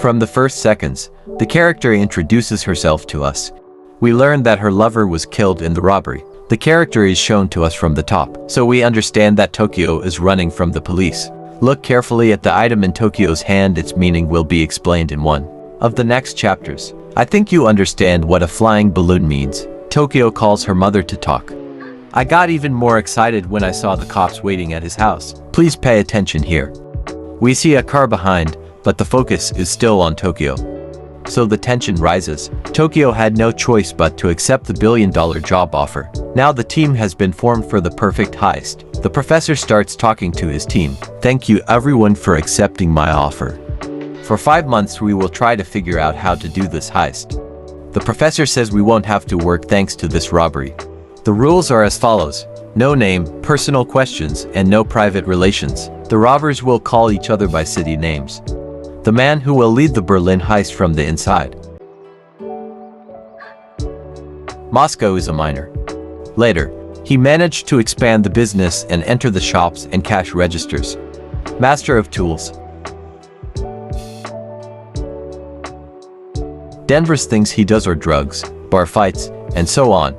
From the first seconds, the character introduces herself to us. We learn that her lover was killed in the robbery. The character is shown to us from the top, so we understand that Tokyo is running from the police. Look carefully at the item in Tokyo's hand. Its meaning will be explained in one of the next chapters. I think you understand what a flying balloon means. Tokyo calls her mother to talk. I got even more excited when I saw the cops waiting at his house. Please pay attention here. We see a car behind, but the focus is still on Tokyo. So the tension rises. Tokyo had no choice but to accept the billion-dollar job offer. Now the team has been formed for the perfect heist. The professor starts talking to his team. Thank you everyone for accepting my offer. For 5 months we will try to figure out how to do this heist. The professor says we won't have to work thanks to this robbery. The rules are as follows: no name, personal questions, and no private relations. The robbers will call each other by city names. The man who will lead the Berlin heist from the inside. Moscow is a miner. Later, he managed to expand the business and enter the shops and cash registers. Master of tools. Denver's things he does are drugs, bar fights, and so on.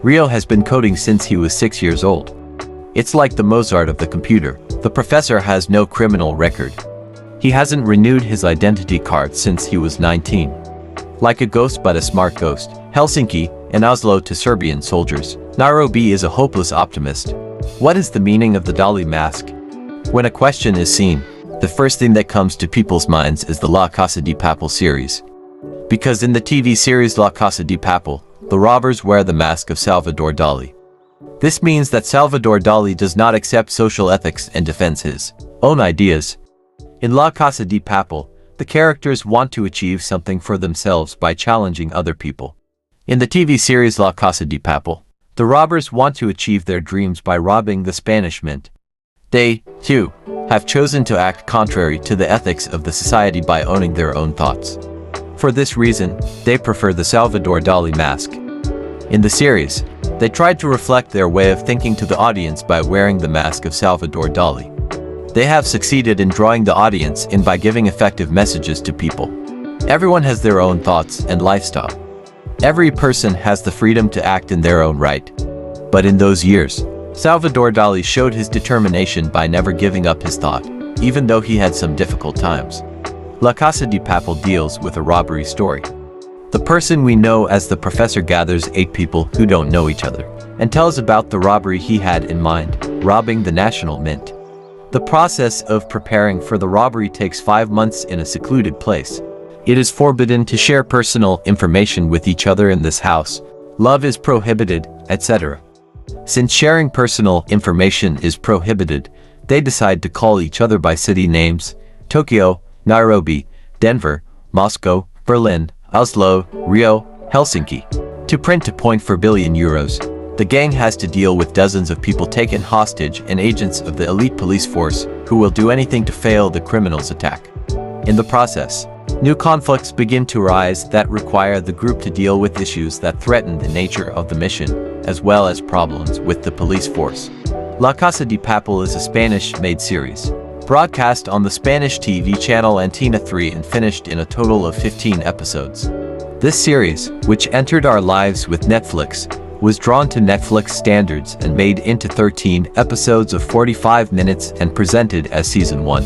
Rio has been coding since he was 6 years old. It's like the Mozart of the computer. The professor has no criminal record. He hasn't renewed his identity card since he was 19. Like a ghost but a smart ghost. Helsinki and Oslo to Serbian soldiers. Nairobi is a hopeless optimist. What is the meaning of the Dali mask? When a question is seen, the first thing that comes to people's minds is the La Casa de Papel series. Because in the TV series La Casa de Papel, the robbers wear the mask of Salvador Dali. This means that Salvador Dali does not accept social ethics and defends his own ideas. In La Casa de Papel, the characters want to achieve something for themselves by challenging other people. In the TV series La Casa de Papel, the robbers want to achieve their dreams by robbing the Spanish mint. They, too, have chosen to act contrary to the ethics of the society by owning their own thoughts. For this reason, they prefer the Salvador Dali mask. In the series, they tried to reflect their way of thinking to the audience by wearing the mask of Salvador Dali. They have succeeded in drawing the audience in by giving effective messages to people. Everyone has their own thoughts and lifestyle. Every person has the freedom to act in their own right. But in those years, Salvador Dali showed his determination by never giving up his thought, even though he had some difficult times. La Casa de Papel deals with a robbery story. The person we know as the professor gathers 8 people who don't know each other and tells about the robbery he had in mind, robbing the national mint. The process of preparing for the robbery takes 5 months in a secluded place. It is forbidden to share personal information with each other in this house. Love is prohibited, etc. Since sharing personal information is prohibited, they decide to call each other by city names: Tokyo, Nairobi, Denver, Moscow, Berlin, Oslo, Rio, Helsinki. To print a point for billion euros, the gang has to deal with dozens of people taken hostage and agents of the elite police force who will do anything to fail the criminals' attack. In the process, new conflicts begin to rise that require the group to deal with issues that threaten the nature of the mission, as well as problems with the police force. La Casa de Papel is a Spanish-made series, broadcast on the Spanish TV channel Antena 3 and finished in a total of 15 episodes. This series, which entered our lives with Netflix, was drawn to Netflix standards and made into 13 episodes of 45 minutes and presented as Season 1.